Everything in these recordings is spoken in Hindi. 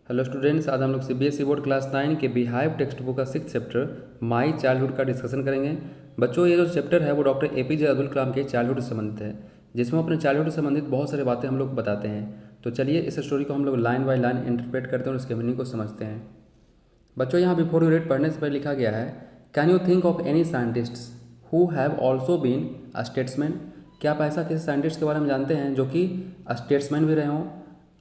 हेलो स्टूडेंट्स, आज हम लोग सीबीएसई बोर्ड क्लास 9 के बिहाइव टेक्स्ट बुक का 6th चैप्टर माई चाइल्डहुड का डिस्कशन करेंगे। बच्चों, ये जो चैप्टर है वो डॉक्टर एपीजे अब्दुल कलाम के चाइल्डहुड से संबंधित है, जिसमें अपने चाइल्डहुड से संबंधित बहुत सारी बातें हम लोग को बताते हैं। तो चलिए इस स्टोरी को हम लोग लाइन बाय लाइन इंटरप्रेट करते हैं और इसके मीनिंग को समझते हैं। बच्चों, यहाँ बिफोर यू रीड पढ़ने से पहले लिखा गया है, can you think of any scientists who have also been a statesman. क्या आप ऐसा किसी साइंटिस्ट के बारे में जानते हैं जो कि स्टेट्समैन भी रहे हों।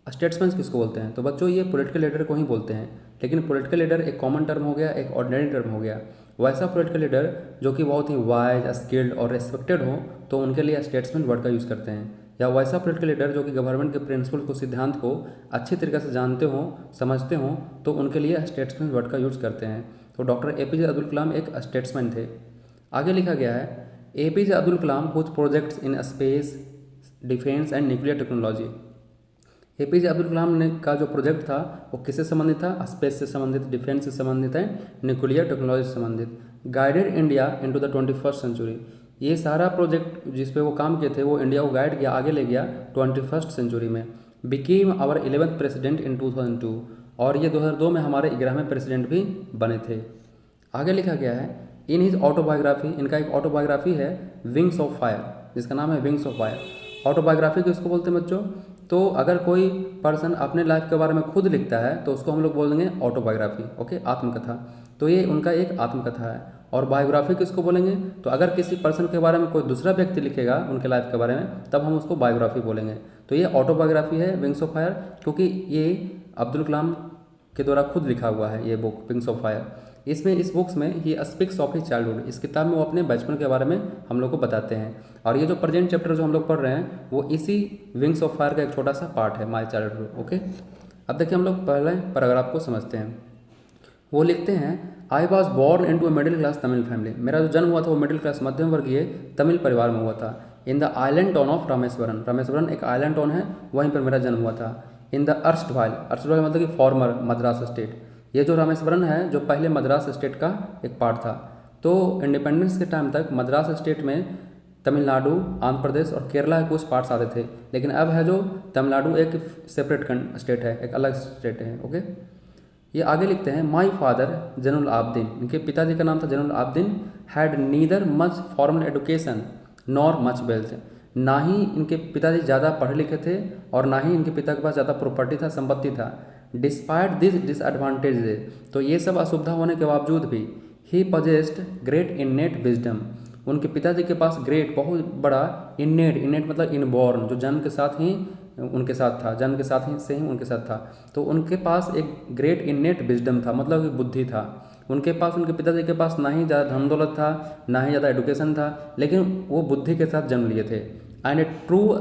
स्टेट्समैन किसको बोलते हैं? तो बच्चों, ये पॉलिटिकल लीडर को ही बोलते हैं, लेकिन पॉलिटिकल लीडर एक कॉमन टर्म हो गया, एक ऑर्डिनरी टर्म हो गया। वैसा पॉलिटिकल लीडर जो कि बहुत ही वाइज, स्किल्ड और रेस्पेक्टेड हो, तो उनके लिए स्टेट्समैन वर्ड का यूज़ करते हैं। या वैसा पॉलिटिकल लीडर जो कि गवर्नमेंट के प्रिंसिपल को, सिद्धांत को अच्छी तरीके से जानते हों, समझते हों, तो उनके लिए स्टेट्समैन वर्ड का यूज़ करते हैं। तो डॉक्टर एपीजे अब्दुल कलाम एक स्टेट्समैन थे। आगे लिखा गया है, APJ Abdul Kalam whose projects in space, defence and nuclear technology. APJ Abdul Kalam ने का जो प्रोजेक्ट था वो किससे संबंधित था? स्पेस से संबंधित, डिफेंस से संबंधित है, न्यूक्लियर टेक्नोलॉजी से संबंधित। Guided India into the 21st century. ये सारा प्रोजेक्ट जिस पे वो काम किए थे वो इंडिया को गाइड किया, आगे ले गया 21st सेंचुरी में। Became our 11th president in 2002। और ये 2002 में हमारे 11वें प्रेसिडेंट भी बने थे। आगे लिखा गया है, इन हिज ऑटोबायोग्राफी, इनका एक ऑटोबायोग्राफी है विंग्स ऑफ फायर, जिसका नाम है विंग्स ऑफ फायर। ऑटोबायोग्राफी किसको बोलते हैं बच्चों? तो अगर कोई पर्सन अपने लाइफ के बारे में खुद लिखता है तो उसको हम लोग बोल देंगे ऑटोबायोग्राफी, ओके, आत्मकथा। तो ये उनका एक आत्मकथा है। और बायोग्राफी किसको बोलेंगे? तो अगर किसी पर्सन के बारे में कोई दूसरा व्यक्ति लिखेगा उनके लाइफ के बारे में, तब हम उसको बायोग्राफी बोलेंगे। तो ये ऑटोबायोग्राफी है विंग्स ऑफ फायर, क्योंकि ये अब्दुल कलाम के द्वारा खुद लिखा हुआ है ये बुक विंग्स ऑफ फायर। इसमें इस बुक्स में he speaks of his childhood, इस किताब में वो अपने बचपन के बारे में हम लोग को बताते हैं। और ये जो प्रेजेंट चैप्टर जो हम लोग पढ़ रहे हैं वो इसी विंग्स ऑफ फायर का एक छोटा सा पार्ट है, माई चाइल्डहुड, ओके। अब देखिए हम लोग पहले पैराग्राफ को समझते हैं। वो लिखते हैं, I was born into a middle class Tamil family. मेरा जो जन्म हुआ था वो मिडिल क्लास मध्यम वर्गीय तमिल परिवार में हुआ था। In the island town of Rameswaram, Rameswaram एक आइलैंड टाउन है, वहीं पर मेरा जन्म हुआ था। इन द अर्स्टवाइल, अर्स्टवाइल मतलब कि फॉर्मर मद्रास स्टेट। ये जो रामेश्वरम है जो पहले मद्रास स्टेट का एक पार्ट था। तो इंडिपेंडेंस के टाइम तक मद्रास स्टेट में तमिलनाडु, आंध्र प्रदेश और केरला के कुछ पार्ट्स आते थे, लेकिन अब है जो तमिलनाडु एक सेपरेट स्टेट है, एक अलग स्टेट है, ओके। ये आगे लिखते हैं, माई फादर जैनुल आबदीन, इनके पिताजी का नाम था Zainul Abedin, had neither much formal education nor much wealth. ना ही इनके पिताजी ज़्यादा पढ़े लिखे थे और ना ही इनके पिता के पास ज़्यादा प्रॉपर्टी था, संपत्ति था। डिस्पाइट दिस डिसएडवांटेज, तो ये सब असुविधा होने के बावजूद भी, ही पजेस्ड ग्रेट इन्नेट विजडम, उनके पिताजी के पास ग्रेट बहुत बड़ा इन्नेट, इन्नेट मतलब इनबॉर्न, जो जन्म के साथ ही उनके साथ था, जन्म के साथ ही से ही उनके साथ था। तो उनके पास एक ग्रेट इन्नेट विजडम था, मतलब कि बुद्धि था उनके पास। उनके पिताजी के पास ना ही ज़्यादा धन दौलत था, ना ही ज़्यादा एडुकेशन था, लेकिन वो बुद्धि के साथ जन्म लिए थे। And A true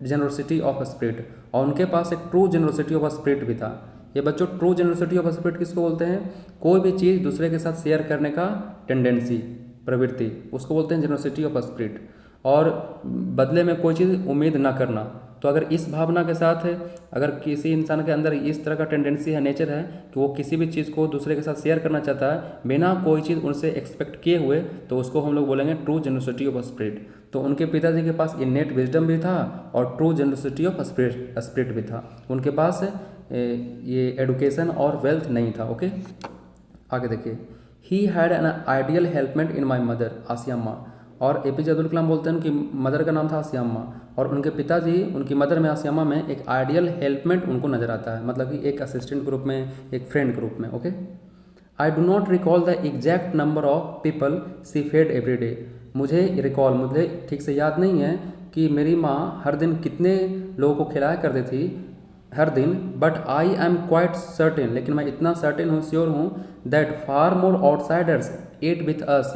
generosity of spirit, और उनके पास एक ट्रू जेनरोसिटी ऑफ स्पिरिट भी था। ये बच्चों, ट्रू जेनरोसिटी ऑफ स्पिरिट किसको बोलते हैं? कोई भी चीज़ दूसरे के साथ शेयर करने का टेंडेंसी, प्रवृत्ति, उसको बोलते हैं जेनरोसिटी ऑफ स्पिरिट। और बदले में कोई चीज़ उम्मीद ना करना। तो अगर इस भावना के साथ है, अगर किसी इंसान के अंदर इस तरह का टेंडेंसी है, नेचर है कि वो किसी भी चीज़ को दूसरे के साथ शेयर करना चाहता है बिना कोई चीज़ उनसे एक्सपेक्ट किए हुए, तो उसको हम लोग बोलेंगे ट्रू जेनरोसिटी ऑफ स्पिरिट। तो उनके पिताजी के पास इन्नेट विजडम भी था और ट्रू जेनरोसिटी ऑफ स्पिरिट भी था। उनके पास ये एडुकेशन और वेल्थ नहीं था, ओके। आगे देखिए, he had an ideal helpmate in my mother Ashiamma. और एपीजे अब्दुल कलाम बोलते हैं उनकी मदर का नाम था आसियाम्मा, और उनके पिताजी उनकी मदर में आसियाम्मा में एक आइडियल हेल्पमेट उनको नजर आता है, मतलब कि एक असिस्टेंट के रूप में, एक फ्रेंड के रूप में, okay. I do not recall the exact number of people she fed every day. मुझे ठीक से याद नहीं है कि मेरी माँ हर दिन कितने लोगों को खिलाया करती थी हर दिन, but I am quite certain, लेकिन मैं इतना सर्टेन हूँ, श्योर हूँ, that far more outsiders ate with us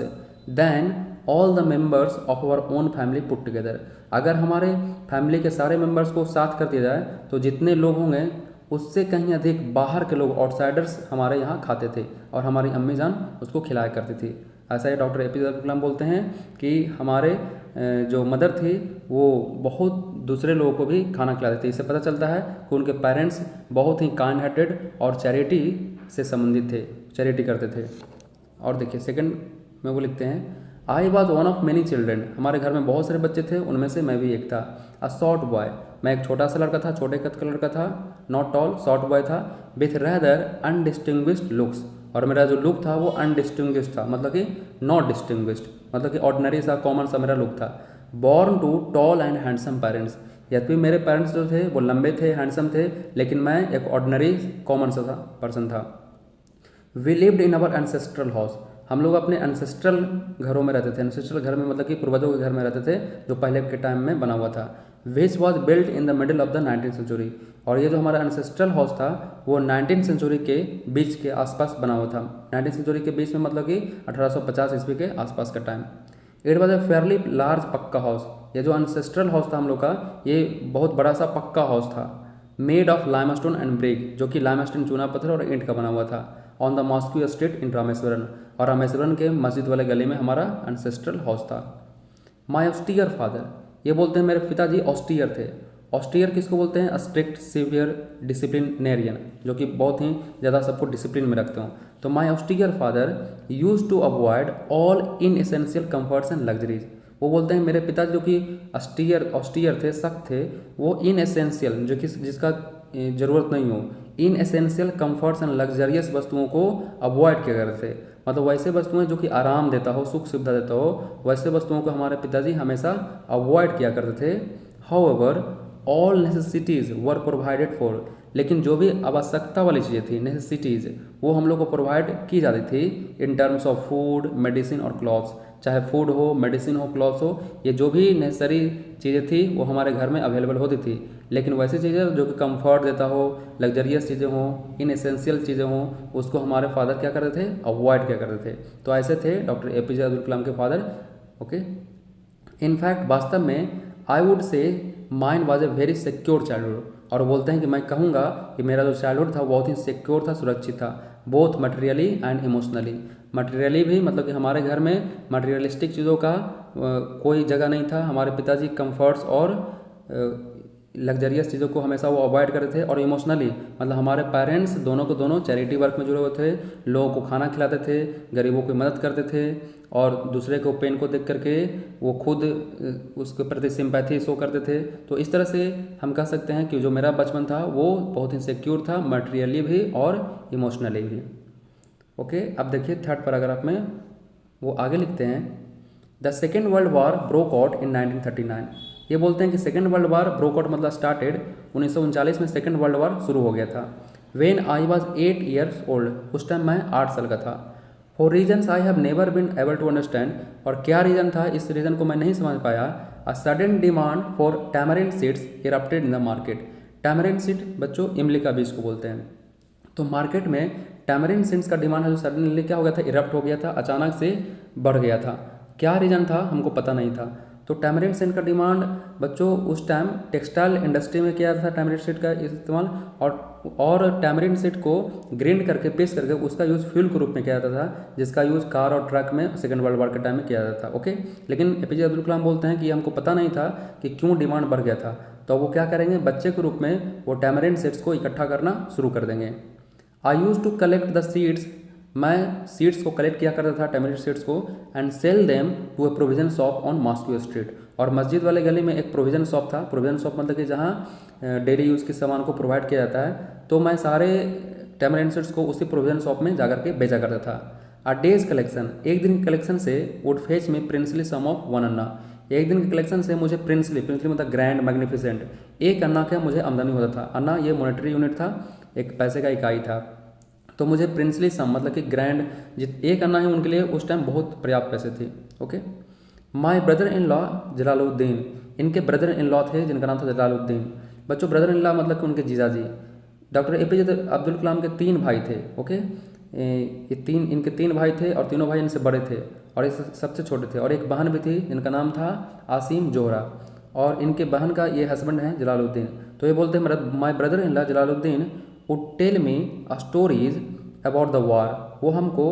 than all the members of our own family put together. अगर हमारे फैमिली के सारे मेंबर्स को साथ कर दिया जाए तो जितने लोग होंगे उससे कहीं अधिक बाहर के लोग, आउटसाइडर्स, हमारे यहाँ खाते थे और हमारी अम्मी जान उसको खिलाया करती थी। ऐसा ही डॉक्टर एपीजे अब्दुल कलाम बोलते हैं कि हमारे जो मदर थी वो बहुत दूसरे लोगों को भी खाना खिलाते थे। इससे पता चलता है कि उनके पेरेंट्स बहुत ही काइंड हार्टेड और चैरिटी से संबंधित थे, चैरिटी करते थे। और देखिए सेकंड में वो लिखते हैं, I was one of many children, हमारे घर में बहुत सारे बच्चे थे, उनमें से मैं भी एक था। अ शॉर्ट बॉय, मैं एक छोटा सा लड़का था, छोटे कद का लड़का था, नॉट टॉल, शॉर्ट बॉय था, विथ रैदर अनडिस्टिंग्विश्ड लुक्स, और मेरा जो लुक था वो अनडिस्टिंग्विश्ड था, मतलब कि नॉट डिस्टिंग्विश्ड, मतलब कि ऑर्डिनरी सा कॉमन सा मेरा लुक था। Born to tall and handsome parents, यद्यपि मेरे पेरेंट्स जो थे वो लंबे थे, हैंडसम थे, लेकिन मैं एक ऑर्डिनरी कॉमन सा था पर्सन था। We lived in our ancestral house, हम लोग अपने एंसेस्ट्रल घरों में रहते थे। एंसेस्ट्रल घर में मतलब कि पूर्वजों के घर में रहते थे, जो पहले के टाइम में बना हुआ था। Which was built in the middle of the 19th century, और ये जो हमारा एंसेस्ट्रल हाउस था वो 19th सेंचुरी के बीच के आसपास बना हुआ था। 19th सेंचुरी के बीच में मतलब कि 1850 ईस्वी के आसपास का time. It was a fairly large पक्का हाउस, ये जो एंसेस्ट्रल हाउस था हम लोग का, ये बहुत बड़ा सा पक्का हाउस था। Made of limestone and brick, जो कि लाइमस्टोन चूना पत्थर और ईंट का बना हुआ था। On the mosque street in Rameswaram, और रामेश्वरन के मस्जिद वाले गली में हमारा एंसेस्ट्रल हाउस था। माई ऑस्टियर फादर, ये बोलते हैं मेरे पिताजी ऑस्टियर थे। ऑस्टियर किसको बोलते हैं? स्ट्रिक्ट, सिवियर, डिसिप्लिनेरियन, जो कि बहुत ही ज़्यादा सबको डिसिप्लिन में रखते हो। तो my austere father used to avoid all inessential comforts and luxuries, वो बोलते हैं मेरे पिताजी जो कि ऑस्टियर थे, सख्त थे, वो इन एसेंशियल, जो कि जिसका ज़रूरत नहीं हो, इन एसेंशियल कम्फर्ट्स एंड लग्जरियस वस्तुओं को अवॉइड किया करते थे। मतलब वैसे वस्तुएं जो कि आराम देता हो, सुख सुविधा देता हो, वैसे वस्तुओं को हमारे पिताजी हमेशा अवॉइड किया करते थे। However all necessities were provided for, लेकिन जो भी आवश्यकता वाली चीज़ें थी, नेसेसिटीज़, वो हम लोग को प्रोवाइड की जाती थी इन टर्म्स ऑफ फूड, मेडिसिन और क्लॉथ्स। चाहे फूड हो, मेडिसिन हो, क्लॉथ्स हो, ये जो भी नेसेसरी चीज़ें थी वो हमारे घर में अवेलेबल होती थी। लेकिन वैसी चीज़ें जो कि कंफर्ट देता हो, लग्जरियस चीज़ें हों, इन एसेंशियल चीज़ें हों, उसको हमारे फादर क्या करते थे? अवॉइड क्या करते थे। तो ऐसे थे डॉक्टर APJ अब्दुल कलाम के फादर। ओके, इनफैक्ट वास्तव में I would say mind was a very secure childhood, और बोलते हैं कि मैं कहूँगा कि मेरा जो चाइल्डहुड था बहुत ही सिक्योर था, सुरक्षित था, both materially and emotionally. Materially भी मतलब कि हमारे घर में मटेरियलिस्टिक चीज़ों का कोई जगह नहीं था। हमारे पिताजी कंफर्ट्स और लग्जरियस चीज़ों को हमेशा वो अवॉइड करते थे। और इमोशनली मतलब हमारे पेरेंट्स दोनों को दोनों चैरिटी वर्क में जुड़े हुए थे, लोगों को खाना खिलाते थे, गरीबों की मदद करते थे, और दूसरे को पेन को देख करके वो खुद उसके प्रति सिंपैथी शो करते थे। तो इस तरह से हम कह सकते हैं कि जो मेरा बचपन था वो बहुत ही सिक्योर था, मटेरियली भी और इमोशनली भी। ओके, अब देखिए थर्ड पैराग्राफ में वो आगे लिखते हैं, the second world war broke out in 1939। ये बोलते हैं कि second world war broke out मतलब स्टार्टेड 1939 में सेकेंड वर्ल्ड वॉर शुरू हो गया था। When I was 8 years old, उस टाइम मैं 8 साल का था। For reasons I have never been able to understand, और क्या रीज़न था, इस रीज़न को मैं नहीं समझ पाया। A sudden demand for tamarind seeds erupted in the market. Tamarind seed बच्चों इमली का बीज को बोलते हैं। तो मार्केट में टैमरिंड सीड्स का डिमांड है जो सडनली क्या हो गया था, इरप्ट हो गया था, अचानक से बढ़ गया था। क्या रीज़न था हमको पता नहीं था। तो टैमरिंड सीड का डिमांड बच्चों उस टाइम टेक्सटाइल इंडस्ट्री में किया था टैमरिंड सीड का इस्तेमाल, और टैमरिंड सीड को ग्राइंड करके पेस्ट करके उसका यूज़ फ्यूल के रूप में किया जाता था, जिसका यूज़ कार और ट्रक में सेकेंड वर्ल्ड वॉर के टाइम में किया जाता था। ओके, लेकिन APJ अब्दुल कलाम बोलते हैं कि हमको पता नहीं था कि क्यों डिमांड बढ़ गया था। तो वो क्या करेंगे, बच्चे के रूप में वो टैमरिंड सीड्स को इकट्ठा करना शुरू कर देंगे। I used to collect the seeds, मैं सीड्स को कलेक्ट किया करता था, टैमरिंड सीड्स को, and sell them to a provision shop on mosque street. और मस्जिद वाले गली में एक प्रोविजन शॉप था। प्रोविजन शॉप मतलब कि जहाँ डेली यूज़ के सामान को प्रोवाइड किया जाता है। तो मैं सारे टैमरिंड सीड्स को उसी प्रोविजन शॉप में जाकर के बेचा करता था। अ डेज कलेक्शन, एक दिन के कलेक्शन से वुड फेच में प्रिंसली सम ऑफ 1 अन्ना। एक दिन के कलेक्शन से मुझे प्रिंसली मतलब ग्रैंड, मैग्निफिसेंट, 1 अन्ना का मुझे आमदनी होता था। अन्ना ये मॉनेटरी यूनिट था, एक पैसे का इकाई था। तो मुझे प्रिंसली सम मतलब कि ग्रैंड, 1 अन्ना है उनके लिए उस टाइम बहुत पर्याप्त पैसे थे। Okay, my brother in law Jalaluddin, इनके ब्रदर इन लॉ थे जिनका नाम था जलालुद्दीन। बच्चों ब्रदर इन लॉ मतलब कि उनके जीजाजी। डॉक्टर APJ अब्दुल कलाम के 3 भाई थे। ओके, इनके 3 भाई थे, और तीनों भाई इनसे बड़े थे, और ये सबसे छोटे थे। और एक बहन भी थी जिनका नाम था आसिम जोहरा, और इनके बहन का ये हस्बैंड है जलालुद्दीन। तो ये बोलते हैं my brother in law Jalaluddin would tell me stories about the war, वो हमको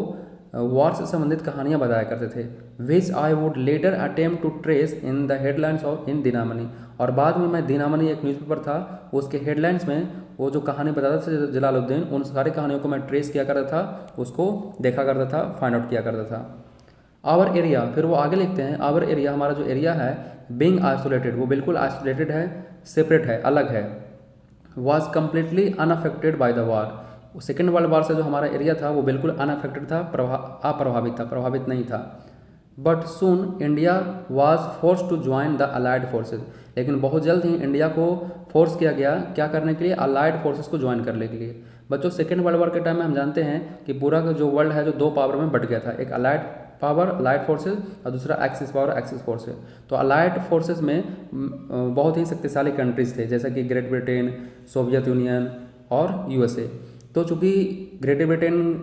वॉर से संबंधित कहानियाँ बताया करते थे। Which I would later attempt to trace in the headlines of in Dinamani, और बाद में मैं दिनामनी एक न्यूज़पेपर था, उसके हेडलाइंस में वो जो कहानी बताता था जलालुद्दीन, उन सारी कहानियों को मैं ट्रेस किया करता था, उसको देखा करता था, फाइंड आउट किया करता था। आवर एरिया, फिर वो आगे लिखते हैं, आवर एरिया, हमारा जो एरिया है, बीइंग आइसोलेटेड, वो बिल्कुल आइसोलेटेड है, सेपरेट है, अलग है। Was completely unaffected by the war. Second world war से जो हमारा एरिया था वो बिल्कुल अनअफेक्टेड था, अप्रभावित था, प्रभावित नहीं था। But soon India was force to join the allied forces. लेकिन बहुत जल्द ही इंडिया को फोर्स किया गया क्या करने के लिए, अलाइड फोर्सेस को ज्वाइन करने के लिए। बच्चों सेकेंड वर्ल्ड वॉर के टाइम में हम जानते हैं कि पूरा का जो वर्ल्ड है जो दो पावर में बट गया था, एक अलाइड पावर अलाइड फोर्सेस और दूसरा एक्सिस पावर एक्सिस फोर्सेस। तो अलाइड फोर्सेस में बहुत ही शक्तिशाली कंट्रीज थे, जैसा कि ग्रेट ब्रिटेन, सोवियत यूनियन और यूएसए। तो चूंकि ग्रेट ब्रिटेन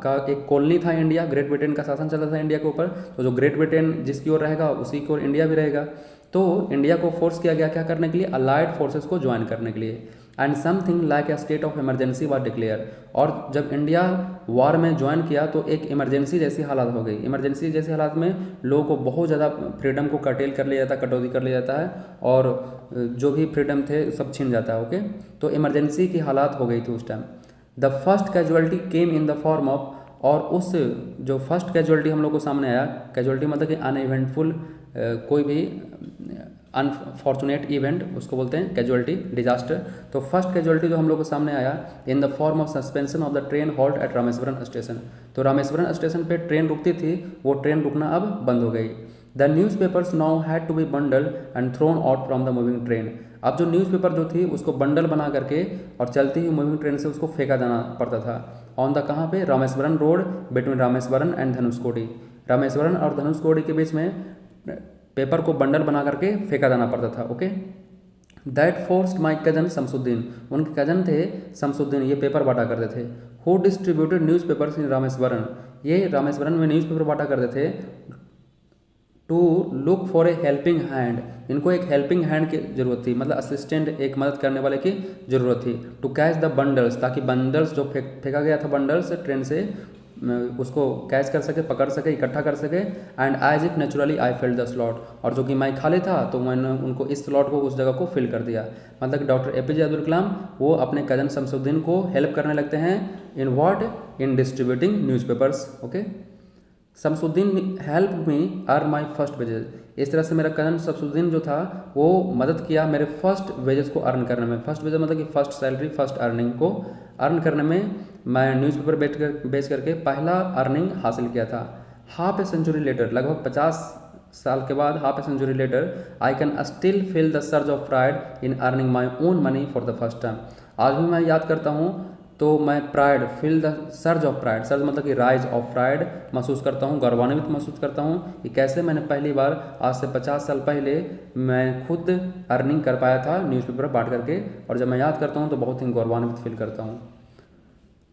का एक कॉलोनी था इंडिया, ग्रेट ब्रिटेन का शासन चलता था इंडिया के ऊपर, तो जो ग्रेट ब्रिटेन जिसकी ओर रहेगा उसी की ओर इंडिया भी रहेगा। तो इंडिया को फोर्स किया गया क्या करने के लिए, अलाइड फोर्सेस को ज्वाइन करने के लिए। And something like a state of emergency was declare. और जब इंडिया वॉर में ज्वाइन किया तो एक इमरजेंसी जैसी हालात हो गई। इमरजेंसी जैसी हालात में लोगों को बहुत ज़्यादा फ्रीडम को कर्टेल कर लिया जाता है, कटौती कर लिया जाता है, और जो भी फ्रीडम थे सब छीन जाता है। ओके, तो इमरजेंसी की हालात हो गई थी उस time. The first casualty came in the form of, और उस जो फर्स्ट कैजुअलिटी हम लोग को सामने आया, कैजुअलिटी मतलब कि अनइवेंटफुल, कोई भी अनफॉर्चुनेट इवेंट उसको बोलते हैं कैजुअलिटी, डिजास्टर। तो फर्स्ट कैजुअलिटी जो हम लोग को सामने आया in the form of suspension of the train halt at Rameswaram station. तो रामेश्वरम स्टेशन पे ट्रेन रुकती थी, वो ट्रेन रुकना अब बंद हो गई। The newspapers now had to be bundled and thrown out from the moving train. अब जो न्यूज़पेपर जो थी उसको बंडल बना करके और चलती हुई मूविंग ट्रेन से उसको फेंका जाना पड़ता था। ऑन द कहाँ पे, Rameswaram road between Rameswaram and Dhanushkodi. Rameswaram और धनुषकोडी के बीच में पेपर को बंडल बना करके फेंका जाना पड़ता था। Okay, that forced my cousin Shamsuddin, उनके कजन थे शमसुद्दीन, ये पेपर बांटा करते थे। Who distributed newspapers in Rameswaram, ये रामेश्वरम में न्यूज़पेपर बांटा करते थे। To look for a helping hand, इनको एक हेल्पिंग हैंड की जरूरत थी, मतलब असिस्टेंट, एक मदद करने वाले की जरूरत थी। टू कैच द बंडल्स, ताकि बंडल्स जो फेंका गया था बंडल्स ट्रेन से, उसको कैच कर सके, पकड़ सके, इकट्ठा कर सके। And as if naturally I filled the slot, और जो कि मैं खाली था तो मैंने उनको इस स्लॉट को, उस जगह को फिल कर दिया। मतलब कि डॉक्टर एपीजे अब्दुल कलाम वो अपने कजन शमसुद्दीन को हेल्प करने लगते हैं in what, in distributing newspapers. Okay, Shamsuddin help me earn my first wages, इस तरह से मेरा कजन शमसुद्दीन जो था वो मदद किया मेरे फर्स्ट वेजेस को अर्न करने में। फर्स्ट वेजेस मतलब कि फर्स्ट सैलरी, फर्स्ट अर्निंग को अर्न करने में मैं न्यूज़पेपर बेच करके पहला अर्निंग हासिल किया था। हाफ ए सेंचुरी लेटर, लगभग 50 साल के बाद, half a century later, I can still feel the surge of pride in earning my own money for the first time. आज भी मैं याद करता हूँ तो मैं pride, feel the surge of pride, surge मतलब कि राइज ऑफ प्राइड महसूस करता हूँ, गौरवान्वित महसूस करता हूँ कि कैसे मैंने पहली बार आज से 50 साल पहले मैं खुद अर्निंग कर पाया था न्यूज़पेपर बांट करके। और जब मैं याद करता हूँ तो बहुत ही गौरवान्वित फील करता हूँ।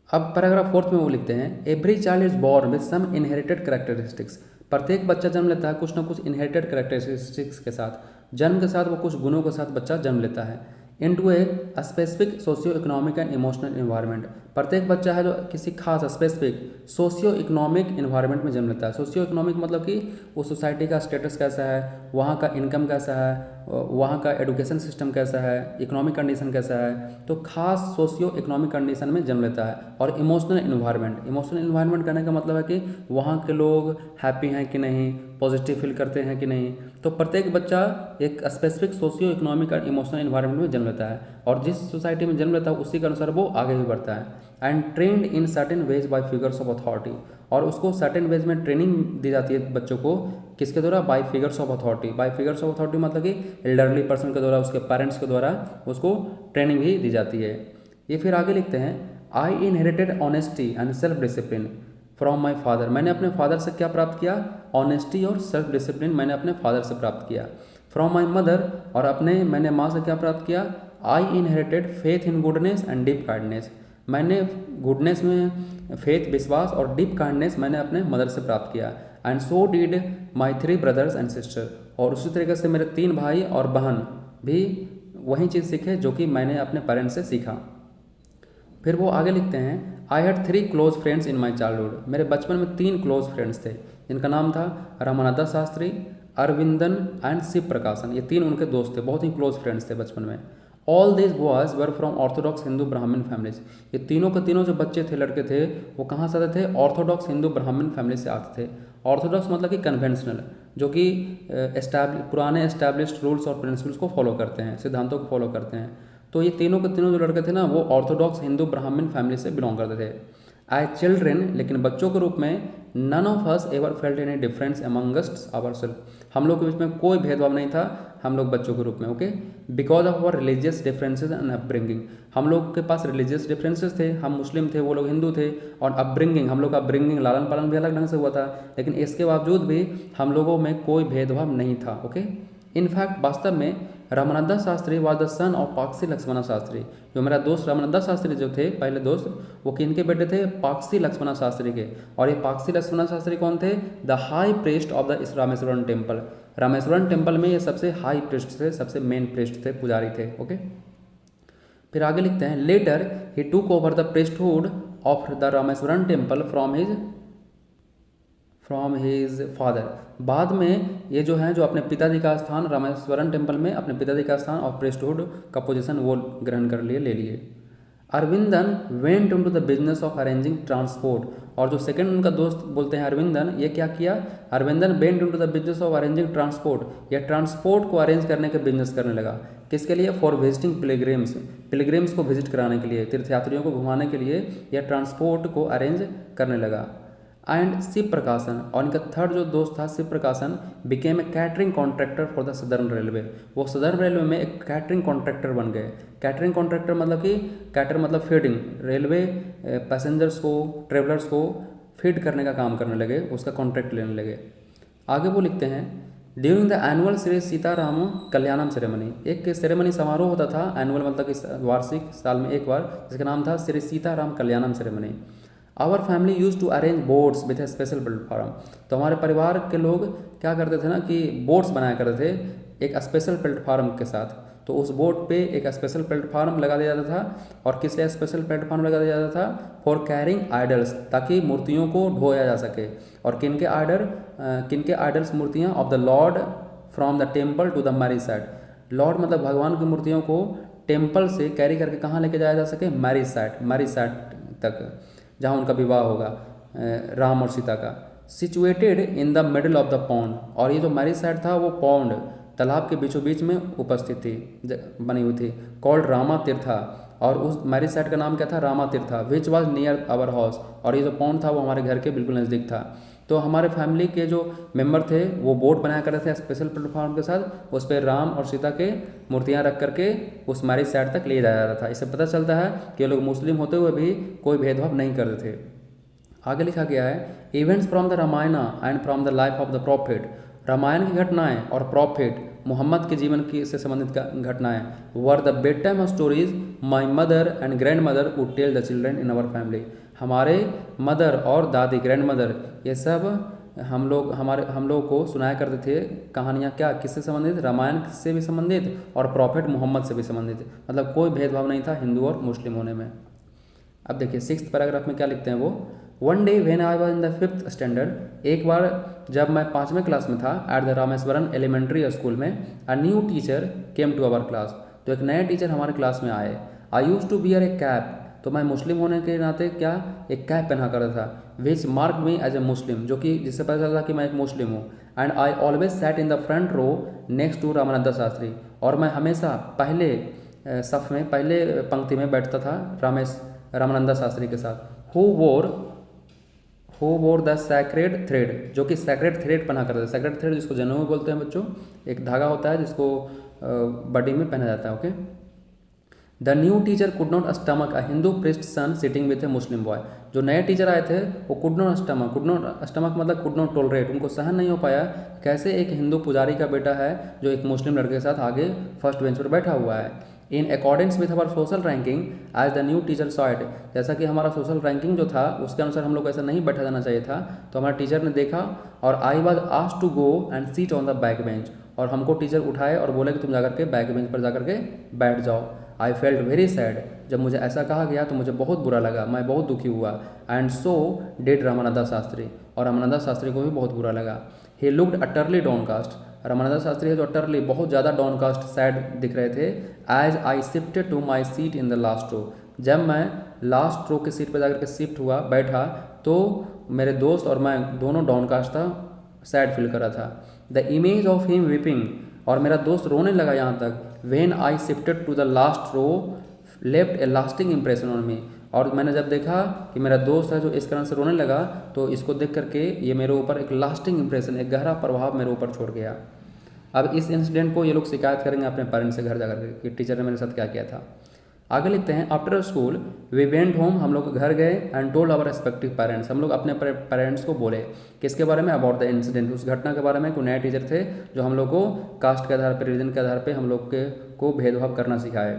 अब पैराग्राफ 4 में वो लिखते हैं, every child is born with some inherited characteristics. प्रत्येक बच्चा जन्म लेता है कुछ ना कुछ इनहेरिटेड कैरेक्टरिस्टिक्स के साथ, जन्म के साथ वो कुछ गुणों के साथ बच्चा जन्म लेता है। Into a specific socio economic and emotional environment, प्रत्येक बच्चा है जो किसी खास स्पेसिफिक सोशियो इकोनॉमिक इन्वायरमेंट में जन्म लेता है। सोशियो इकोनॉमिक मतलब कि उस सोसाइटी का स्टेटस कैसा है, वहाँ का इनकम कैसा है, वहाँ का एजुकेशन सिस्टम कैसा है, इकोनॉमिक कंडीशन कैसा है, तो खास सोशियो इकोनॉमिक कंडीशन में जन्म लेता है। और इमोशनल इन्वायरमेंट, इमोशनल इन्वायरमेंट कहने का मतलब है कि वहाँ के लोग हैप्पी हैं कि नहीं, पॉजिटिव फील करते हैं कि नहीं। तो प्रत्येक बच्चा एक स्पेसिफिक सोशियो इकोनॉमिक और इमोशनल इन्वायरमेंट में जन्म लेता है, और जिस सोसाइटी में जन्म लेता है उसी के अनुसार वो आगे भी बढ़ता है। And trained in certain ways by figures of authority, और उसको सर्टेन वेज में ट्रेनिंग दी जाती है बच्चों को, किसके द्वारा, by figures of authority. By figures of authority मतलब कि एल्डरली पर्सन के द्वारा, उसके पेरेंट्स के द्वारा उसको ट्रेनिंग भी दी जाती है। ये फिर आगे लिखते हैं, आई inherited honesty and self discipline from my father, मैंने अपने फादर से क्या प्राप्त किया, ऑनेस्टी और सेल्फ डिसिप्लिन मैंने अपने फादर से प्राप्त किया। फ्रॉम माई मदर, और अपने मैंने माँ से क्या प्राप्त किया, आई inherited faith in goodness and deep kindness, मैंने गुडनेस में फेथ, विश्वास, और डीप काइंडनेस मैंने अपने मदर से प्राप्त किया। And so did my 3 brothers and sister, और उसी तरीके से मेरे 3 भाई और बहन भी वही चीज़ सीखे जो कि मैंने अपने पेरेंट्स से सीखा। फिर वो आगे लिखते हैं, I had 3 close friends in my childhood, मेरे बचपन में 3 क्लोज फ्रेंड्स थे, जिनका नाम था रामानंद शास्त्री, अरविंदन एंड शिव प्रकाशन। ये 3 उनके दोस्त थे, बहुत ही क्लोज फ्रेंड्स थे बचपन में। All this boys were from Orthodox Hindu ब्राह्मण फैमिलीज, ये तीनों के तीनों जो बच्चे थे, लड़के थे, वो कहाँ से आते थे, ऑर्थोडॉक्स हिंदू ब्राह्मण फैमिली से आते थे। ऑर्थोडॉक्स मतलब कि कन्वेंशनल, जो कि पुराने एस्टैब्लिश्ड रूल्स और प्रिंसिपल्स को फॉलो करते हैं, सिद्धांतों को फॉलो करते हैं। तो ये तीनों के तीनों जो लड़के थे ना, वो ऑर्थोडॉक्स हिंदू ब्राह्मण फैमिली से बिलोंग करते थे। एज चिल्ड्रेन, लेकिन बच्चों के रूप में, none of us ever felt any difference amongst our self, हम लोग के बीच में कोई भेदभाव नहीं था हम लोग बच्चों के रूप में। Okay, because of our religious differences and upbringing, हम लोग के पास रिलीजियस डिफरेंसेस थे, हम मुस्लिम थे, वो लोग हिंदू थे, और अपब्रिंगिंग, हम लोग का अपब्रिंगिंग लालन पालन भी अलग ढंग से हुआ था, लेकिन इसके बावजूद भी हम लोगों में कोई भेदभाव नहीं था। ओके, इनफैक्ट वास्तव में Ramananda Shastri was the son of Pakshi Lakshmana Shastri, जो मेरा दोस्त रामानंदा शास्त्री जो थे पहले दोस्त, वो किनके बेटे थे? पाकसी लक्ष्मणा शास्त्री के। और ये पाकसी लक्ष्मणा शास्त्री कौन थे? The high priest of the Rameswaram temple, Rameswaram temple में ये सबसे हाई प्रीस्ट थे, सबसे मेन प्रीस्ट थे, पुजारी थे। ओके, फिर आगे लिखते हैं, लेटर ही took over the priesthood of the Rameswaram temple from his father, बाद में ये जो है जो अपने पिताजी का स्थान रामेश्वरम टेम्पल में अपने पिताजी का स्थान और प्रीस्टहुड का पोजीशन वो ग्रहण कर लिए, ले लिए। Aravindan went into the business of arranging transport, और जो सेकंड उनका दोस्त बोलते हैं अरविंदन, ये क्या किया? Aravindan went into the business of arranging transport, यह ट्रांसपोर्ट को अरेंज करने का बिजनेस करने लगा। किसके लिए? फॉर विजिटिंग पिलग्रिम्स को विजिट कराने के लिए, तीर्थयात्रियों को घुमाने के लिए यह ट्रांसपोर्ट को अरेंज करने लगा। एंड शिव प्रकाशन, और इनका थर्ड जो दोस्त था शिव प्रकाशन, became a catering contractor for the southern railway, वो सदर्न रेलवे में एक कैटरिंग कॉन्ट्रैक्टर बन गए। कैटरिंग कॉन्ट्रैक्टर मतलब कि कैटर मतलब फीडिंग, रेलवे पैसेंजर्स को, ट्रेवलर्स को फीड करने का काम करने लगे, उसका कॉन्ट्रैक्ट लेने लगे। आगे वो लिखते हैं, during the annual Shri Sitarama Kalyanam ceremony, एक सेरेमनी समारोह होता था, एनुअल मतलब कि वार्षिक, साल में एक बार, जिसका नाम था Shri Sitarama Kalyanam ceremony. Our family used to arrange boats with a special platform, तो हमारे परिवार के लोग क्या करते थे ना कि बोट्स बनाया करते थे एक स्पेशल प्लेटफॉर्म के साथ, तो उस बोट पे एक स्पेशल प्लेटफॉर्म लगा दिया जाता था। और किस लिए स्पेशल प्लेटफॉर्म लगा दिया जाता था? फॉर कैरिंग आइडल्स, ताकि मूर्तियों को ढोया जा सके। और किनके आइडल्स? मूर्तियाँ of the lord from the temple to the marriage site, lord मतलब भगवान की मूर्तियों को टेम्पल से कैरी करके कहाँ लेके जाया जा सके? मैरिज साइट तक, जहाँ उनका विवाह होगा राम और सीता का। Situated in the middle of the pond, और ये जो मैरिज साइट था वो पॉन्ड, तालाब के बीचों बीच में उपस्थित थी, बनी हुई थी, कॉल्ड रामा तीर्था, और उस मैरिज साइट का नाम क्या था? Rama Tirtha, which was near our house, और ये जो पॉन्ड था वो हमारे घर के बिल्कुल नज़दीक था। तो हमारे फैमिली के जो मेंबर थे वो बोट बनाया करते थे स्पेशल प्लेटफॉर्म के साथ, उस पर राम और सीता के मूर्तियां रख करके उस मैरिज साइट तक ले जाया जाता था। इससे पता चलता है कि ये लोग मुस्लिम होते हुए भी कोई भेदभाव नहीं करते थे। आगे लिखा गया है, events from the Ramayana and from the life of the prophet, Ramayana की घटनाएं और प्रॉफिट मोहम्मद के जीवन की से संबंधित घटनाएं, were the bedtime stories my mother and grandmother would tell the children in our family, हमारे मदर और दादी, ग्रैंड मदर, ये सब हम लोग को सुनाया करते थे कहानियाँ। क्या? किससे संबंधित? रामायण से भी संबंधित और प्रॉफिट मोहम्मद से भी संबंधित, मतलब कोई भेदभाव नहीं था हिंदू और मुस्लिम होने में। अब देखिए 6th पैराग्राफ में क्या लिखते हैं वो, one day when I was in the 5th standard, एक बार जब मैं 5वें क्लास में था, at the Rameswaram elementary school में, a new teacher came to our class, तो एक नए टीचर हमारे क्लास में आए। I used to wear a cap, तो मैं मुस्लिम होने के नाते क्या एक कैप पहना करता था, which mark me as a मुस्लिम, जो कि जिससे पता चलता कि मैं एक मुस्लिम हूँ। And I always sat in the front row next to Ramananda Shastri, और मैं हमेशा पहले सफ़ में, पहले पंक्ति में बैठता था रामानंदा शास्त्री के साथ। हु वोर द सैक्रेड थ्रेड, जो कि सैक्रेड थ्रेड पहना करते थे। सैक्रेड थ्रेड जिसको जनेऊ बोलते हैं बच्चों, एक धागा होता है जिसको बॉडी में पहना जाता है। Okay, the new teacher could not stomach a Hindu priest son sitting with a Muslim boy, जो नए टीचर आए थे वो कुड नॉट स्टमक मतलब कुड नॉट टॉलरेट, उनको सहन नहीं हो पाया कैसे एक हिंदू पुजारी का बेटा है जो एक मुस्लिम लड़के के साथ आगे फर्स्ट बेंच पर बैठा हुआ है। In accordance with our social ranking as the new teacher saw it, जैसा कि हमारा सोशल रैंकिंग जो था उसके अनुसार हम लोग को ऐसा नहीं बैठा जाना चाहिए था, तो हमारे टीचर ने देखा और I was asked to go and sit on the back bench, और हमको टीचर उठाए और बोले कि तुम जाकर के बैक बेंच पर जाकर के बैठ जाओ। आई फेल्ट वेरी सैड, जब मुझे ऐसा कहा गया तो मुझे बहुत बुरा लगा, मैं बहुत दुखी हुआ। And so did Ramananda Shastri, और रामानंदा शास्त्री को भी बहुत बुरा लगा। He looked utterly downcast, Ramananda Shastri है जो अटरली बहुत ज़्यादा डाउनकास्ट सैड दिख रहे थे। As I shifted to my seat in the last row, जब मैं लास्ट रो की सीट पर जाकर के शिफ्ट हुआ बैठा तो मेरे दोस्त और मैं दोनों डाउनकास्ट था, सैड फील कर रहा था। The image of him weeping, और मेरा दोस्त रोने लगा यहाँ तक। When I shifted to the last row left a lasting impression on me, और मैंने जब देखा कि मेरा दोस्त है जो इस कारण से रोने लगा, तो इसको देख करके ये मेरे ऊपर एक लास्टिंग इम्प्रेशन, एक गहरा प्रभाव मेरे ऊपर छोड़ गया। अब इस इंसिडेंट को ये लोग शिकायत करेंगे अपने पेरेंट्स से घर जाकर के कि टीचर ने मेरे साथ क्या किया था। आगे लिखते हैं, after school we went home, हम लोग घर गए, and told our respective parents, हम लोग अपने पेरेंट्स को बोले किसके बारे में, अबाउट द इंसिडेंट, उस घटना के बारे में। कोई नए टीचर थे जो हम लोग को कास्ट के आधार पर, रिलीजन के आधार पर हम लोग को भेदभाव करना सिखाए।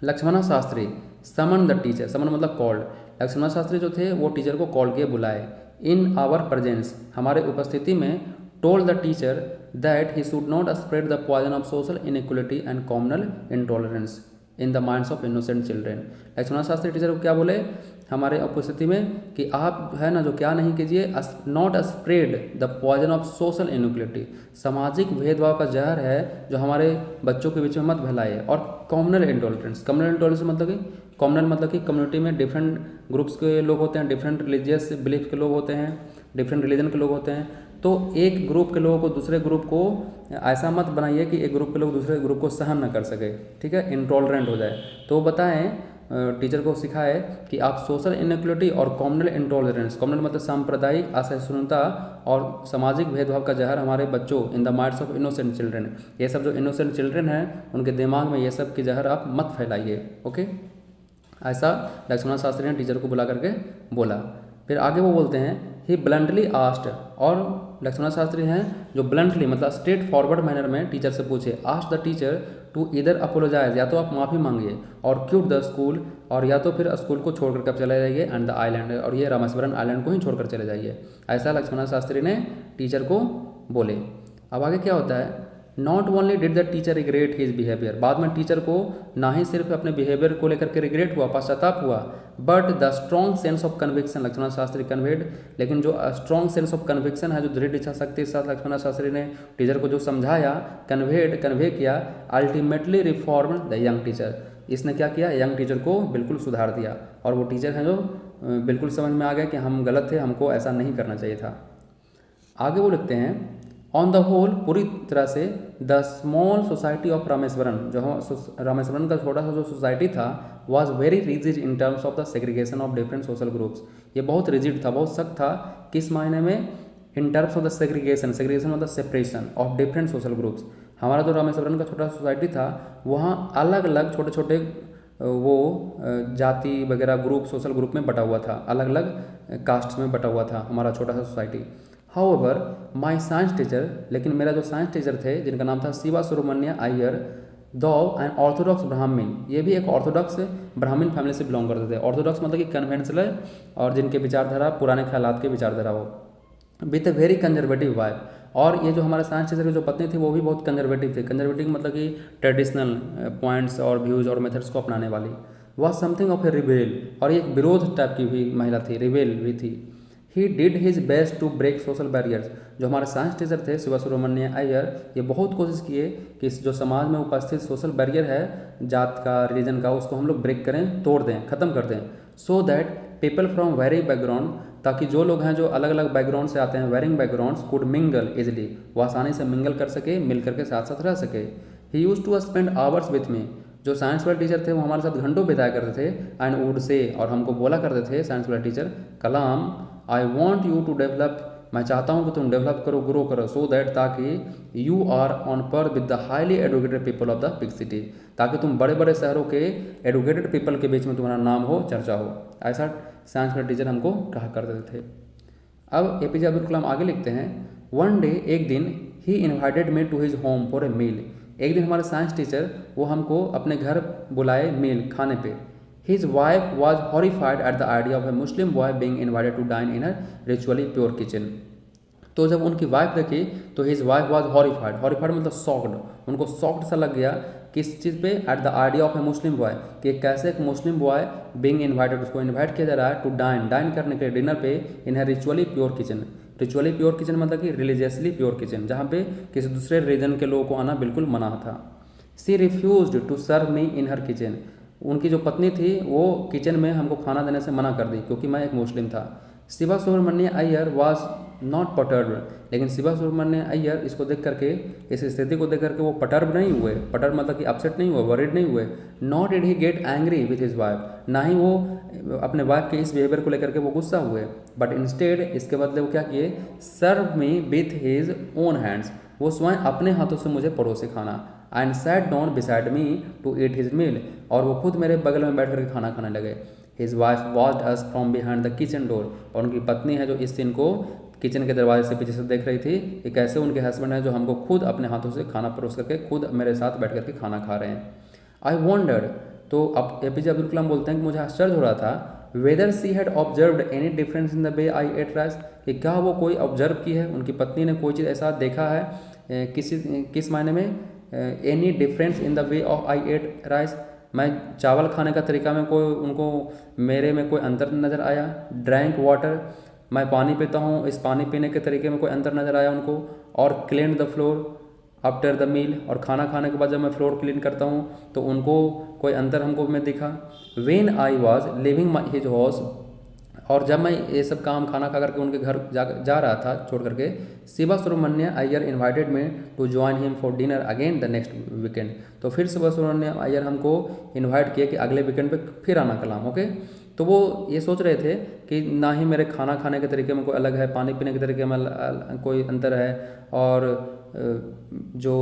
Lakshmana Shastri summon the teacher, समन मतलब कॉल्ड, लक्ष्मणा शास्त्री जो थे वो टीचर को कॉल किए बुलाए। इन आवर प्रेजेंस, हमारे उपस्थिति में, told the teacher that he should not spread the poison of social inequality and communal intolerance in the minds of innocent children. Lakshmana Shastri teacher को क्या बोले हमारे उपस्थिति में कि आप है ना जो क्या नहीं कीजिए, not spread the poison of social inequality, सामाजिक भेदभाव का जहर है जो हमारे बच्चों के बीच में मत फैलाइए। और कॉमनल इंटॉलरेंस, कॉमनल इंटॉलरेंस मतलब कि कॉमनल मतलब कि कम्युनिटी में डिफरेंट ग्रुप्स के लोग होते हैं, डिफरेंट रिलीजियस बिलीफ के लोग होते हैं, डिफरेंट रिलीजन के लोग होते हैं, तो एक ग्रुप के लोगों को दूसरे ग्रुप को ऐसा मत बनाइए कि एक ग्रुप के लोग दूसरे ग्रुप को सहन न कर सके, ठीक है, इंटॉलरेंट हो जाए। तो बताएं टीचर को सिखाए कि आप सोशल इनइक्वलिटी और कॉमनल इंटॉलरेंस, कॉमनल मतलब सांप्रदायिक असहिष्णुता और सामाजिक भेदभाव का जहर हमारे बच्चों, इन the minds of innocent children, ये सब जो इनोसेंट चिल्ड्रेन हैं उनके दिमाग में ये सब की जहर आप मत फैलाइए। ओके, ऐसा लक्ष्मणा शास्त्री ने टीचर को बुला करके बोला। फिर आगे वो बोलते हैं, ही ब्लंटली आस्क्ड, और लक्ष्मणा शास्त्री हैं जो ब्लंटली मतलब स्ट्रेट फॉरवर्ड मैनर में टीचर से पूछे, आस्क द टीचर टू इधर अपोलोजाइज, या तो आप माफ़ी मांगिए, और क्यूट द स्कूल, और या तो फिर स्कूल को छोड़कर कब चले जाइए, एंड द आइलैंड, और ये रामेश्वरम आइलैंड को ही छोड़कर चले जाइए। ऐसा लक्ष्मणा शास्त्री ने टीचर को बोले। अब आगे क्या होता है, not only did the teacher regret his behaviour, बाद में टीचर को ना ही सिर्फ अपने बिहेवियर को लेकर के रिग्रेट हुआ, पश्चाताप हुआ, but the strong sense of conviction Lakshmana Shastri conveyed, लेकिन जो स्ट्रॉन्ग सेंस ऑफ कन्विक्शन है, जो दृढ़ इच्छा शक्ति के साथ लक्ष्मणा शास्त्री ने टीचर को जो समझाया, कन्वे किया, ultimately reform the young teacher, इसने क्या किया, यंग टीचर को बिल्कुल सुधार दिया, और वो टीचर हैं जो बिल्कुल समझ में आ गया कि हम गलत थे, हमको ऐसा नहीं करना चाहिए था। आगे वो लिखते हैं, ऑन द होल, पूरी तरह से, the small society of Rameswaram, जो रामेश्वरम का छोटा सा जो सोसाइटी था, was very rigid in terms of the segregation of different social groups, ये बहुत रिजिड था, बहुत सख्त था, किस मायने में, in terms of the segregation, segregation मतलब separation of different social groups. हमारा जो रामेश्वरम का छोटा सोसाइटी था, वहाँ अलग अलग छोटे छोटे वो जाति वगैरह ग्रुप, सोशल ग्रुप में बटा हुआ था, अलग अलग कास्ट में बटा हुआ था हमारा छोटा सा सोसाइटी। हाउएवर माई साइंस टीचर, लेकिन मेरा जो साइंस टीचर थे जिनका नाम था शिवा सुब्रमण्य अय्यर, दो एन ऑर्थोडॉक्स ब्राह्मण, ये भी एक ऑर्थोडॉक्स ब्राह्मण फैमिली से बिलोंग करते थे। ऑर्थोडॉक्स मतलब कि कन्वेंशनल, और जिनके विचारधारा पुराने ख्यालात के विचारधारा हो, with a very conservative wife, और ये जो हमारे साइंस टीचर की जो पत्नी थी वो भी बहुत कंजर्वेटिव थे। कंजर्वेटिव मतलब कि ट्रेडिशनल पॉइंट्स और व्यूज़ और मेथड्स को अपनाने वाली, वह समथिंग ऑफ ए रिबेल, और ये एक विरोध टाइप की भी महिला थी, रिबेल भी थी। He did his best to break social barriers, जो हमारे साइंस टीचर थे शिवा सुब्रमण्य अय्यर, ये बहुत कोशिश किए कि जो समाज में उपस्थित सोशल बैरियर है, जात का, रिलीजन का, उसको हम लोग ब्रेक करें, तोड़ दें, ख़त्म कर दें, so that people from varying background, ताकि जो लोग हैं जो अलग अलग बैकग्राउंड से आते हैं, varying backgrounds, could mingle easily, वो आसानी से मिंगल कर सके, मिल करके साथ साथ रह सके। He use to spend hours with me, जो साइंस वाले टीचर थे वो हमारे साथ घंटों बिताया करते थे, एंड वुड से, और हमको बोला करते थे साइंस वाले teacher, Kalam I want you to develop, मैं चाहता हूँ कि तुम डेवलप करो, ग्रो करो, सो दैट, ताकि you are on par with the highly educated people of the big city, ताकि तुम बड़े बड़े शहरों के एडुकेटेड पीपल के बीच में तुम्हारा नाम हो, चर्चा हो। ऐसा साइंस वाले टीचर हमको कहा करते थे। अब एपीजे अब्दुल कलाम आगे लिखते हैं, वन डे, एक दिन, he invited me to his home for a meal, एक दिन हमारे साइंस टीचर वो हमको अपने घर बुलाए मील खाने पे। His wife was horrified at the idea of a Muslim boy being invited to dine in her ritually pure kitchen. तो जब उनकी वाइफ देखी तो his wife was horrified, horrified मतलब shocked, उनको shocked सा लग गया किस चीज़ पे, at the idea of a Muslim boy, कि कैसे एक मुस्लिम बॉय being invited, उसको इन्वाइट किया जा रहा है to dine, डाइन करने के लिए डिनर पे, in her ritually pure kitchen, ritually pure kitchen मतलब कि रिलीजियसली प्योर किचन, जहाँ पे किसी दूसरे रिलीजन के लोगों को आना बिल्कुल मना था। She refused to serve me in her kitchen, उनकी जो पत्नी थी वो किचन में हमको खाना देने से मना कर दी क्योंकि मैं एक मुस्लिम था। Shiva Subramanya Iyer was not perturbed, लेकिन शिवा सुब्रमण्य अय्यर इसको देख करके, इस स्थिति को देख करके वो परटर्ब नहीं हुए, परटर्ब मतलब कि अपसेट नहीं हुए, वरीड नहीं हुए। Not did he get angry with his wife, ना ही वो अपने वाइफ के इस बिहेवियर को लेकर के वो गुस्सा हुए, बट इंस्टेड इसके बदले वो क्या किए, serve me with his own hands, वो स्वयं अपने हाथों से मुझे परोसे खाना, and sat down beside me to eat his meal, और वो खुद मेरे बगल में बैठ करके खाना खाने लगे। His wife watched us from behind the kitchen door, और उनकी पत्नी है जो इस सीन को किचन के दरवाजे से पीछे से देख रही थी कि कैसे उनके हस्बैंड है जो हमको खुद अपने हाथों से खाना परोस करके खुद मेरे साथ बैठ करके खाना खा रहे हैं। आई वॉन्डर्ड, तो अब एपीजे अब्दुल कलाम बोलते हैं कि मुझे आश्चर्य हो रहा था, whether she had observed any difference in the way I ate rice, कि क्या वो कोई ऑब्जर्व की है, उनकी पत्नी ने कोई चीज़ ऐसा देखा है किस मायने में, any difference in the way of I ate rice, मैं चावल खाने का तरीका में कोई उनको मेरे में कोई अंतर नज़र आया। ड्रैंक वाटर, मैं पानी पीता हूँ, इस पानी पीने के तरीके में कोई अंतर नज़र आया उनको। और clean the floor after the meal, और खाना खाने के बाद जब मैं फ्लोर क्लीन करता हूँ तो उनको कोई अंतर हमको में दिखा। When I was living my his house, और जब मैं ये सब काम खाना खा करके उनके घर जा रहा था छोड़ करके, Shiva Subramanya Iyer invited me to join him for dinner again the next weekend, तो फिर शिवा सुब्रमण्य अय्यर हमको इन्वाइट किया कि अगले वीकेंड पे फिर आना कलाम। ओके, तो वो ये सोच रहे थे कि ना ही मेरे खाना खाने के तरीके में कोई अलग है, पानी पीने के तरीके में कोई अंतर है, और जो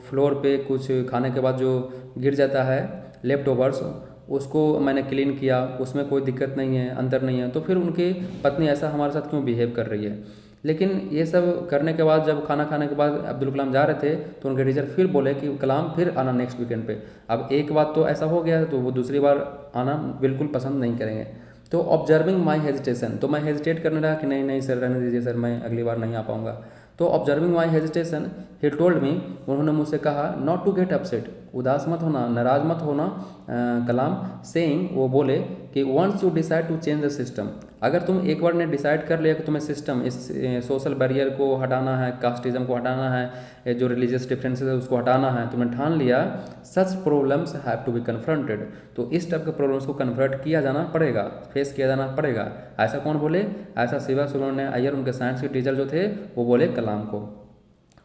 फ्लोर पे कुछ खाने के बाद जो गिर जाता है लेफ्ट ओवर्स, उसको मैंने क्लीन किया, उसमें कोई दिक्कत नहीं है, अंतर नहीं है, तो फिर उनकी पत्नी ऐसा हमारे साथ क्यों बिहेव कर रही है। लेकिन ये सब करने के बाद जब खाना खाने के बाद अब्दुल कलाम जा रहे थे तो उनके टीचर फिर बोले कि कलाम फिर आना नेक्स्ट वीकेंड पे। अब एक बात तो ऐसा हो गया तो वो दूसरी बार आना बिल्कुल पसंद नहीं करेंगे। तो ऑब्जर्विंग माई हेजिटेशन, तो मैं हेजिटेट करने लगा कि नहीं नहीं सर रहने दीजिए सर, मैं अगली बार नहीं आ पाऊँगा। तो ऑब्जर्विंग माई हेजिटेशन ही टोल्ड मी, उन्होंने मुझसे कहा नॉट टू गेट अपसेट, उदास मत होना, नाराज मत होना कलाम। सेइंग, वो बोले कि once you decide to change the system, अगर तुम एक बार ने डिसाइड कर लिया कि तुम्हें सिस्टम, इस सोशल बैरियर को हटाना है, कास्टिज्म को हटाना है, जो रिलीजियस डिफरेंसेस है उसको हटाना है, तुमने ठान लिया, such problems have to be confronted, तो इस टाइप के प्रॉब्लम्स को कन्फ्रंट किया जाना पड़ेगा, फेस किया जाना पड़ेगा। ऐसा कौन बोले, ऐसा शिवा सुब्रमण्य अय्यर उनके साइंस के टीचर जो थे वो बोले कलाम को।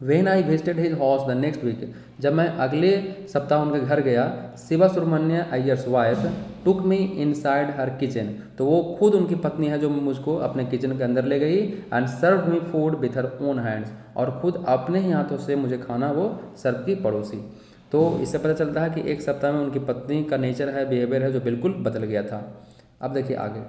When I visited his house the next week, जब मैं अगले सप्ताह उनके घर गया, Shiva Subramanya Iyer's wife took me inside her kitchen, तो वो खुद उनकी पत्नी है जो मुझको अपने किचन के अंदर ले गई, and serve me food with her own hands, और खुद अपने ही हाथों से मुझे खाना वो सर्व की पड़ोसी। तो इससे पता चलता है कि एक सप्ताह में उनकी पत्नी का नेचर है, बिहेवियर है जो बिल्कुल बदल गया था। अब देखिए आगे,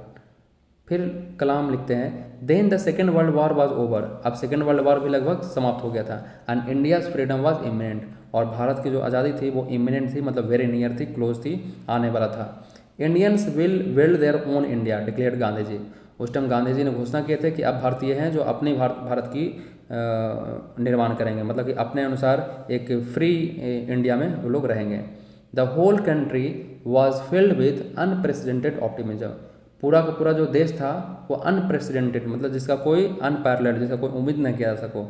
फिर कलाम लिखते हैं then the second world war was over, अब सेकेंड वर्ल्ड वॉर भी लगभग समाप्त हो गया था, and India's freedom was imminent, और भारत की जो आज़ादी थी वो इमिनेंट थी, मतलब वेरी नियर थी, क्लोज थी, आने वाला था। Indians will build their own India declared Gandhi ji, उस टाइम गांधी जी ने घोषणा किए थे कि अब भारतीय हैं जो अपने भारत की निर्माण करेंगे, मतलब कि अपने अनुसार एक फ्री इंडिया में वो लोग रहेंगे। The whole country was filled with unprecedented optimism, पूरा का पूरा जो देश था वो अनप्रेसिडेंटेड, मतलब जिसका कोई अनपैरेलल्ड, जिसका कोई उम्मीद नहीं किया जा सको,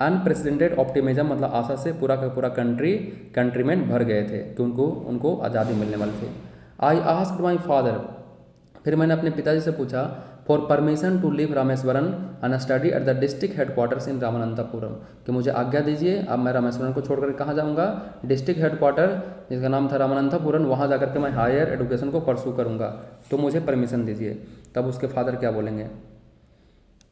अनप्रेसिडेंटेड ऑप्टिमिज्म मतलब आशा से पूरा का पूरा कंट्रीमैन भर गए थे कि उनको आज़ादी मिलने वाली थी। आई आस्क्ड माई फादर, फिर मैंने अपने पिताजी से पूछा for permission to leave Rameswaram and study at the district headquarters in Ramanathapuram, कि मुझे आज्ञा दीजिए, अब मैं रामेश्वरम को छोड़कर कहाँ जाऊँगा, डिस्ट्रिक्ट हेडक्वार्टर जिसका नाम था रामानंतपुरम, वहाँ जाकर के मैं हायर एजुकेशन को परसू करूँगा, तो मुझे परमिशन दीजिए। तब उसके फादर क्या बोलेंगे,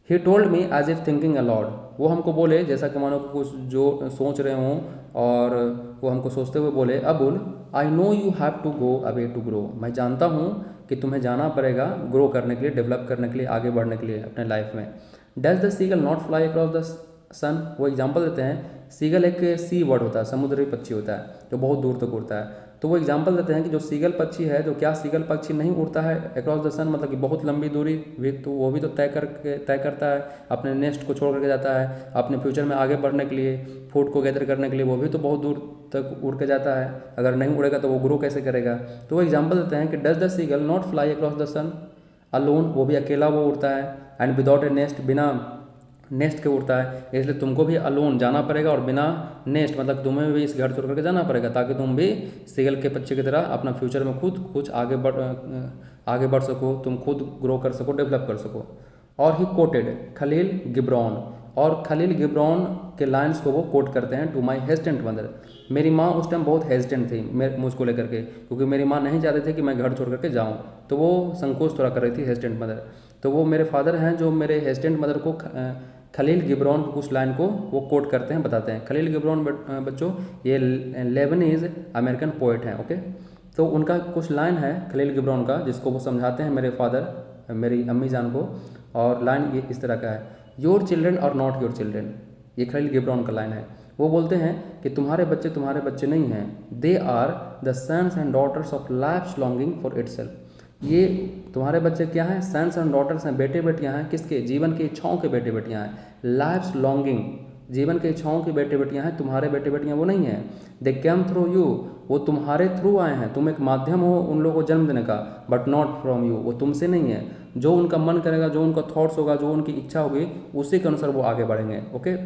he told me as if thinking aloud, वो हमको बोले जैसा कि मानो कुछ जो सोच रहे हों, और वो हमको सोचते हुए बोले Abul I know you have to go away to grow, मैं जानता हूँ कि तुम्हें जाना पड़ेगा ग्रो करने के लिए, डेवलप करने के लिए, आगे बढ़ने के लिए अपने लाइफ में। Does the seagull not fly across the sun, वो एग्जाम्पल देते हैं, सीगल एक सी वर्ड होता है, समुद्री पक्षी होता है जो बहुत दूर तक उड़ता है, तो वो एग्जाम्पल देते हैं कि जो सीगल पक्षी है, जो क्या सीगल पक्षी नहीं उड़ता है अक्रॉस द सन, मतलब कि बहुत लंबी दूरी भी, तो वो भी तो तय करता है, अपने नेस्ट को छोड़ करके जाता है, अपने फ्यूचर में आगे बढ़ने के लिए, फूड को गैदर करने के लिए, वो भी तो बहुत दूर तक उड़ के जाता है, अगर नहीं उड़ेगा तो वो ग्रो कैसे करेगा। तो वो एग्जाम्पल देते हैं कि does the seagull not fly across the sun alone, वो भी अकेला वो उड़ता है, एंड विदाउट ए नेस्ट, बिना नेस्ट के उड़ता है, इसलिए तुमको भी अलोन जाना पड़ेगा, और बिना नेस्ट मतलब तुम्हें भी इस घर छोड़ करके जाना पड़ेगा, ताकि तुम भी सीगल के बच्चे की तरह अपना फ्यूचर में खुद कुछ आगे बढ़ सको, तुम खुद ग्रो कर सको, डेवलप कर सको। और ही कोटेड खलील गिब्रॉन, और खलील गिब्रॉन के लाइन्स को वो कोट करते हैं, टू माई हेजिटेंट मदर। मेरी माँ उस टाइम बहुत हेजिटेंट थी मुझको लेकर के, क्योंकि मेरी माँ नहीं चाहते थे कि मैं घर छोड़ करके जाऊँ, तो वो संकोच थोड़ा कर रही थी, हेजिटेंट मदर। तो वो मेरे फादर हैं जो मेरे हेजिटेंट मदर को खलील गिब्रॉन की कुछ लाइन को वो कोट करते हैं, बताते हैं। खलील गिब्रॉन बच्चों ये लेबनीज अमेरिकन पोइट हैं, ओके। तो उनका कुछ लाइन है खलील गिब्रॉन का, जिसको वो समझाते हैं मेरे फादर, मेरी अम्मी जान को, और लाइन ये इस तरह का है, your children are not your children. ये खलील गिब्रॉन का लाइन है। वो बोलते हैं कि तुम्हारे बच्चे नहीं हैं, they are the sons and daughters of life's longing for itself. ये तुम्हारे बच्चे क्या हैं? सन्स एंड डॉटर्स हैं, बेटे बेटियां हैं, किसके? जीवन की इच्छाओं के बेटे बेटियां हैं। लाइफ्स लॉन्गिंग, जीवन की इच्छाओं की बेटे बेटियां हैं, तुम्हारे बेटे बेटियां वो नहीं हैं। दे कैम थ्रू यू, वो तुम्हारे थ्रू आए हैं, तुम एक माध्यम हो उन लोगों को जन्म देने का, बट नॉट फ्रॉम यू, वो तुमसे नहीं है। जो उनका मन करेगा, जो उनका थॉट्स होगा, जो उनकी इच्छा होगी, उसी के अनुसार वो आगे बढ़ेंगे, ओके।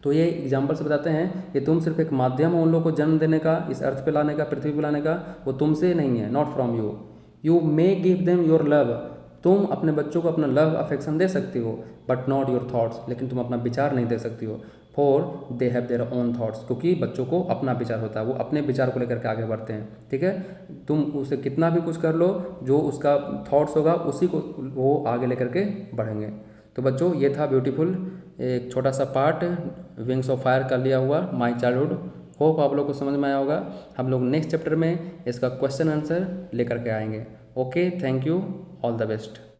तो ये एग्जाम्पल से बताते हैं कि तुम सिर्फ एक माध्यम हो उन लोगों को जन्म देने का, इस अर्थ पे लाने का, पृथ्वी पे लाने का, वो तुमसे नहीं है, not from you. You may give them your love, तुम अपने बच्चों को अपना लव अफेक्शन दे सकती हो, बट नॉट योर थॉट्स, लेकिन तुम अपना विचार नहीं दे सकती हो। For they have their own thoughts, क्योंकि बच्चों को अपना विचार होता है, वो अपने विचार को लेकर के आगे बढ़ते हैं, ठीक है। तुम उसे कितना भी कुछ कर लो, जो उसका थॉट्स होगा उसी को वो आगे लेकर के बढ़ेंगे। तो बच्चों ये था ब्यूटीफुल एक छोटा सा पार्ट विंग्स ऑफ फायर का लिया हुआ माई चाइल्डहुड। होप आप लोग को समझ में आया होगा। हम लोग नेक्स्ट चैप्टर में इसका क्वेश्चन आंसर लेकर के आएंगे। Okay, thank you, all the best.